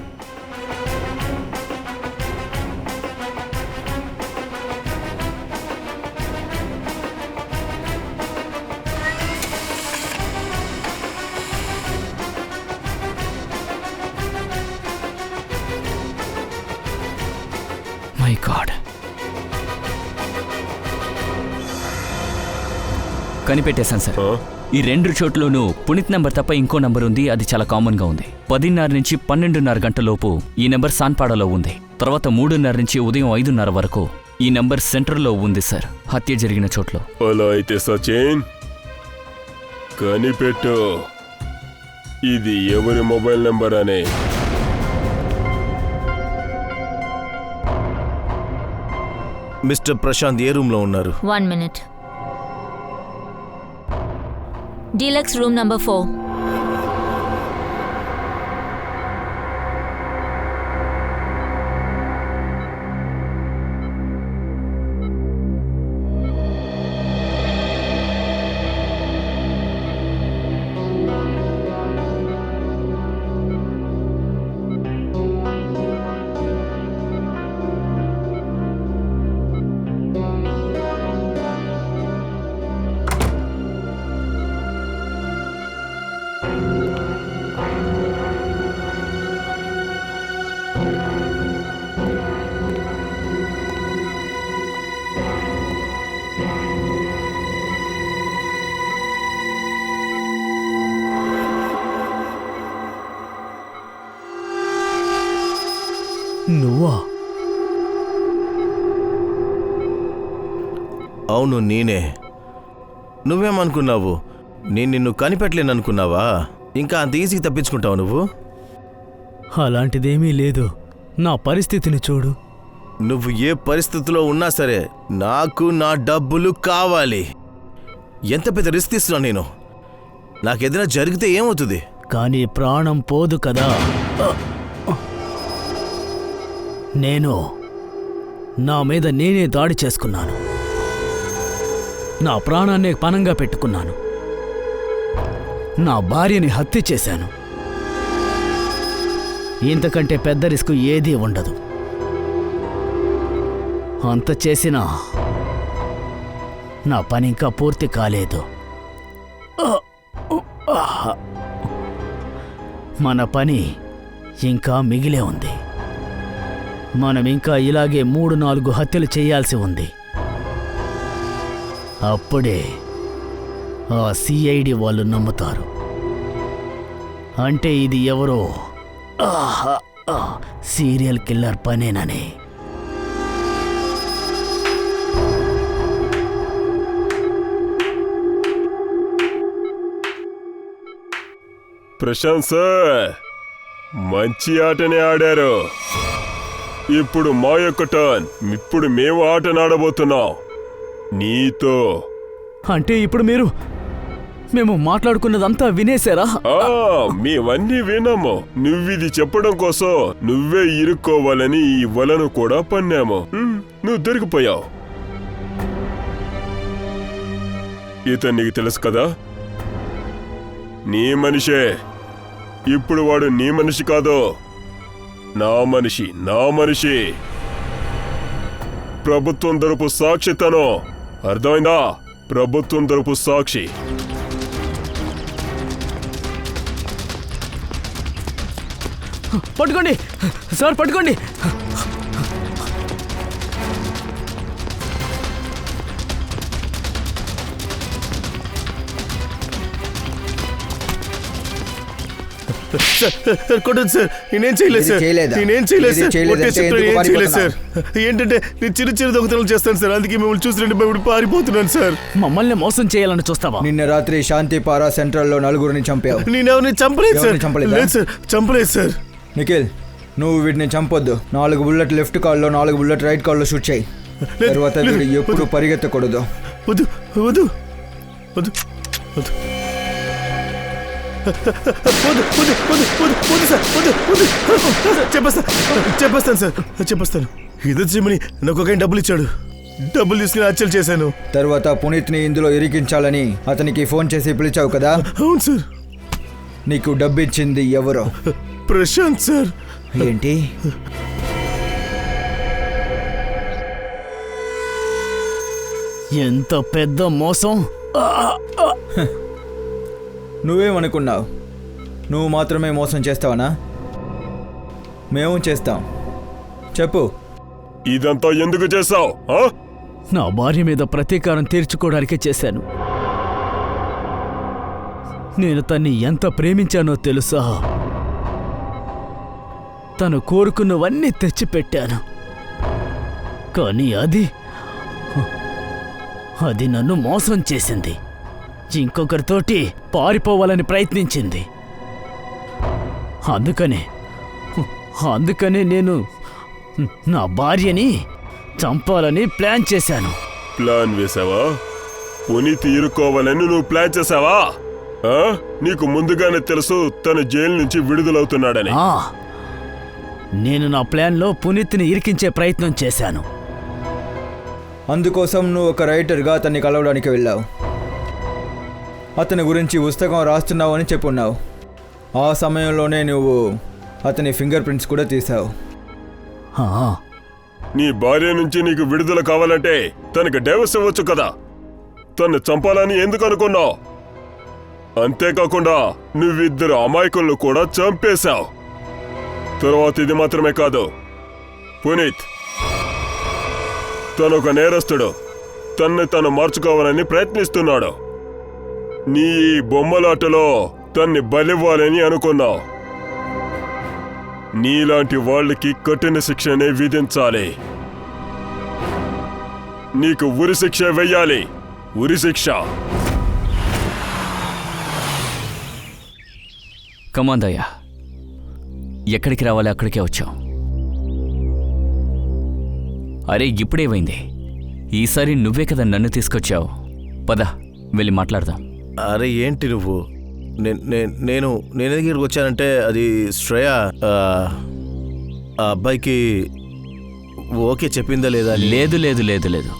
మై గాడ్, కనిపెట్టేశాను సార్. ఈ 2 చోట్లోనూ పునీత్ నెంబర్ తప్ప ఇంకో నంబర్ ఉంది. అది చాలా కామన్గా ఉంది. 10:30 నుంచి 12:30 గంటలోపు ఈ నెంబర్ సాన్పాడాలో ఉంది. తర్వాత 3:30 నుంచి ఉదయం 5:30 వరకు ఈ నెంబర్ సెంటర్లో ఉంది సార్, హత్య జరిగిన చోట్లో. అలా అయితే సచిన్, కనిపెట్టు ఇది ఎవరి మొబైల్ నెంబర్ అని. మిస్టర్ ప్రశాంత్ ఏ రూమ్లో ఉన్నారు? 1 minute. Deluxe room number 4. నువ్వా? అవును, నేనే. నువ్వేమనుకున్నావు? నేను నిన్ను కనిపెట్టలేననుకున్నావా? ఇంకా అంత ఈజీగా తప్పించుకుంటావు నువ్వు? అలాంటిదేమీ లేదు. నా పరిస్థితిని చూడు. నువ్వు ఏ పరిస్థితిలో ఉన్నా సరే నాకు నా డబ్బులు కావాలి. ఎంత పెద్ద రిస్క్ తీస్తున్నా నేను. నాకేదైనా జరిగితే ఏమవుతుంది? కానీ ప్రాణం పోదు కదా. నేను నా మీద నేనే దాడి చేసుకున్నాను. నా ప్రాణాన్నే పణంగా పెట్టుకున్నాను. నా భార్యని హత్య చేశాను. ఇంతకంటే పెద్ద రిస్క్ ఏదీ ఉండదు. అంత చేసినా నా పని ఇంకా పూర్తి కాలేదు. మన పని ఇంకా మిగిలే ఉంది. మనం ఇంకా ఇలాగే 3-4 హత్యలు చేయాల్సి ఉంది. అప్పుడే ఆ సిఐడి వాళ్ళు నమ్ముతారు. అంటే ఇది ఎవరో సీరియల్ కిల్లర్ పనేనని. ప్రశాంత్ సార్, మంచి ఆటనే ఆడారు. ఇప్పుడు మా యొక్క టర్న్. ఇప్పుడు మేము ఆటనాడబోతున్నాం నీతో. అంటే ఇప్పుడు మేము మాట్లాడుకున్నదంతా వినేశారా? మేవన్నీ విన్నాము. నువ్విది చెప్పడం కోసం నువ్వే ఇరుక్కోవాలని ఈ వలను కూడా పన్నాము. నువ్వు దొరికిపోయావు. ఇతను నీకు తెలుసు కదా, నీ మనిషే. ఇప్పుడు వాడు నీ మనిషి కాదు, నా మనిషి. నా మనిషి. ప్రభుత్వం తరపు సాక్షి తను. అర్థమైందా? ప్రభుత్వం తరపు సాక్షి. పట్టుకోండి సార్, పట్టుకోండి. సార్ కొట్టదు సార్, నేనేం చేయలేదు ఇది సార్, చేయలేదా? నేనేం చేయలేదు ఇది సార్, చేయలేదంటే కొట్టేసి చెప్తాను, ఎందుకు ఏం చేయలేదు సార్. పారిపోతున్నావు? ఏంటంటే నేను చిన్న చిన్న దొంగతనాలు చేస్తాను సార్, అందుకే మిమ్మల్ని చూసినట్టు ఇప్పుడు పారిపోతున్నాను సార్. మమ్మల్ని మోసం చేయాలని చూస్తావా? నిన్న రాత్రి శాంతిపారా సెంట్రల్లో 4 చంపావు. నేను ఎవరిని చంపలేదు సార్. ఎవరిని చంపలేదా? లేదు సార్, చంపలేదు సార్. నిఖిల్, నువ్వు వీటిని చంపొద్దు. 4 బుల్లెట్ లెఫ్ట్ కాల్లో, 4 బుల్లెట్ రైట్ కాల్లో షూట్ చేయి. లేదు, తర్వాత లేదు, వీడు ఎప్పుడు వద్దు. పరిగెత్తకూడదు. వద్దు వద్దు వద్దు వద్దు వద్దు సార్, వద్దు చెప్పేస్తాను సార్, చెప్పేస్తాను. ఇదే చేయమని నాకు ఒక ఆయన డబ్బులు ఇచ్చాడు, డబ్బులు తీసుకుని హత్యలు చేశాను. తర్వాత పునీత్ని ఇందులో ఇరికించాలని అతనికి ఫోన్ చేసి పిలిచావు కదా? అవును సార్. నీకు డబ్బు ఇచ్చింది ఎవరో? ప్రశాంత్ సార్. ఏంటి? ఎంత పెద్ద మోసం! నువ్వేమనుకున్నావు? నువ్వు మాత్రమే మోసం చేస్తావనా? మేము చేస్తాం. చెప్పు. ఇదంతా ఎందుకు చేసావు? నా భార్య మీద ప్రతీకారం తీర్చుకోవడానికే చేశాను. నేను తన్ని ఎంత ప్రేమించానో తెలుసా? తను కోరుకున్నవన్నీ తెచ్చిపెట్టాను. కానీ అది నన్ను మోసం చేసింది. ఇంకొకరితోటి పారిపోవాలని ప్రయత్నించింది. అందుకనే నేను నా భార్యని చంపాలని ప్లాన్ చేశాను. ప్లాన్ వేసావా? పునీత్ ఇరుకోవాలని నువ్వు ప్లాన్ చేసావా? నీకు ముందుగానే తెలుసు తను జైలు నుంచి విడుదలవుతున్నాడని. నేను నా ప్లాన్లో పునీత్ని ఇరికించే ప్రయత్నం చేశాను. అందుకోసం నువ్వు ఒక రైటర్గా అతన్ని కలవడానికి వెళ్ళావు. అతని గురించి పుస్తకం రాస్తున్నావు అని చెప్పున్నావు. ఆ సమయంలోనే నువ్వు అతని ఫింగర్ ప్రింట్స్ కూడా తీసావు. నీ భార్య నుంచి నీకు విడుదల కావాలంటే తనకి డైవర్స్ ఇవ్వచ్చు కదా. తను చంపాలని ఎందుకు అనుకున్నావు? అంతేకాకుండా నువ్విద్దరు అమాయకులను కూడా చంపేశావు. తర్వాత ఇది మాత్రమే కాదు, పునీత్ తను ఒక నేరస్తుడు. తన్ని తను మార్చుకోవాలని ప్రయత్నిస్తున్నాడు. నీ బొమ్మలాటలో తన్ని బలివ్వాలని అనుకున్నావు. నీలాంటి వాళ్ళకి కఠిన శిక్షనే విధించాలి. నీకు ఉరి శిక్ష వెయ్యాలి. ఉరి శిక్ష. కమాందయ్యా, ఎక్కడికి రావాలి అక్కడికే వచ్చాం. అరే ఇప్పుడేమైంది? ఈసారి నువ్వే కదా నన్ను తీసుకొచ్చావు. పద వెళ్ళి మాట్లాడదాం. అరే ఏంటి నువ్వు? నేను దగ్గరికి వచ్చానంటే అది శ్రేయ ఆ అబ్బాయికి ఓకే చెప్పిందా లేదా? లేదు లేదు లేదు లేదు.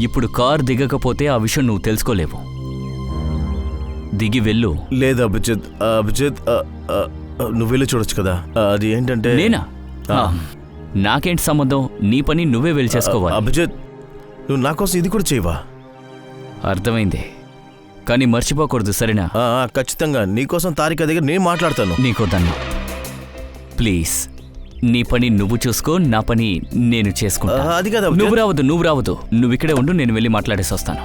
ఇప్పుడు కార్ దిగకపోతే ఆ విషయం నువ్వు తెలుసుకోలేవు. దిగి వెళ్ళు. లేదు అభిజిత్ నువ్వు వెళ్ళి చూడొచ్చు కదా. అది ఏంటంటే నేనా? నాకేంటి సంబంధం? నీ పని నువ్వే వెళ్ళి చేసుకోవాలి. అభిజిత్, నువ్వు నా కోసం ఇది కూడా చేయవా? అర్థమైంది, కానీ మర్చిపోకూడదు, సరేనా? ఖచ్చితంగా నీకోసం తారిక దగ్గర నేను మాట్లాడతాను. నీకోదన్నా, ప్లీజ్. నీ పని నువ్వు చూసుకో, నా పని నేను చేసుకుంటా. అది కదా. నువ్వు రావద్దు. నువ్వు ఇక్కడే ఉండు, నేను వెళ్ళి మాట్లాడేసి వస్తాను.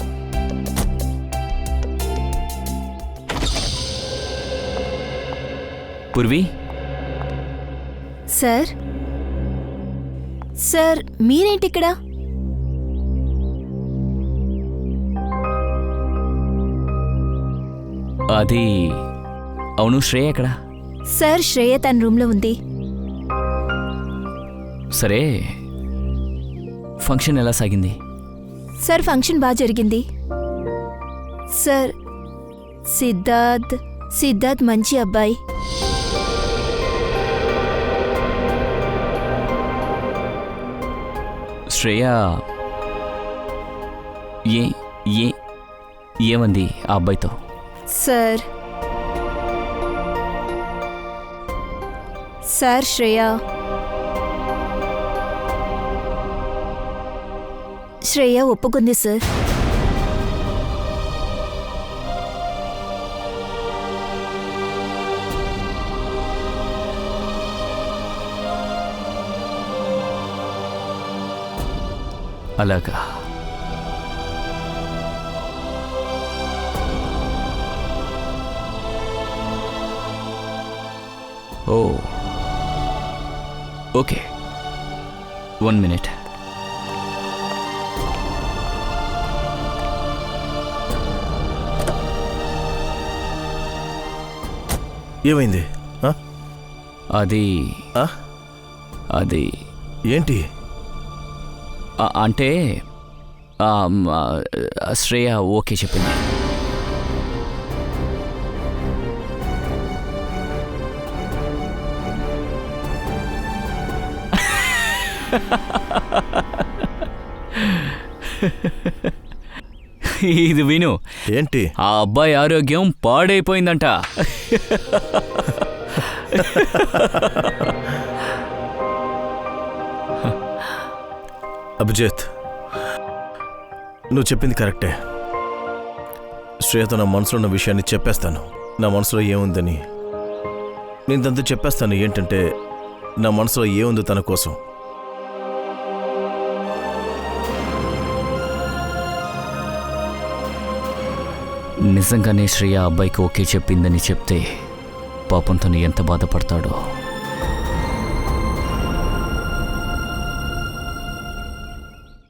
పూర్వి. సార్ సార్ మీరేంటి ఇక్కడ? అది అవును, శ్రేయ ఎక్కడ? సార్ శ్రేయ తన రూమ్లో ఉంది. సరే, ఫంక్షన్ ఎలా సాగింది? సార్ ఫంక్షన్ బాగా జరిగింది సార్. సిద్ధార్థ్ మంచి అబ్బాయి. శ్రేయ ఏమంది ఆ అబ్బాయితో? సార్ శ్రేయ ఒప్పుకుంది సార్. అలాగా. ఓ ఓకే 1 minute. ఏమైంది ఆ? అది ఆ? అది ఏంటి అంటే శ్రేయ ఓకే చెప్పింది. ఇది విను. ఏంటి ఆ అబ్బాయి ఆరోగ్యం పాడైపోయిందంట. అభిజిత్, నువ్వు చెప్పింది కరెక్టే. శ్రేయతో నా మనసులో ఉన్న విషయాన్ని చెప్పేస్తాను. నా మనసులో ఏముందని నేను తనతో చెప్పేస్తాను. ఏంటంటే నా మనసులో ఏముందో తన కోసం. నిజంగానే శ్రేయ అబ్బాయికి ఓకే చెప్పిందని చెప్తే పాపం తను ఎంత బాధపడతాడో.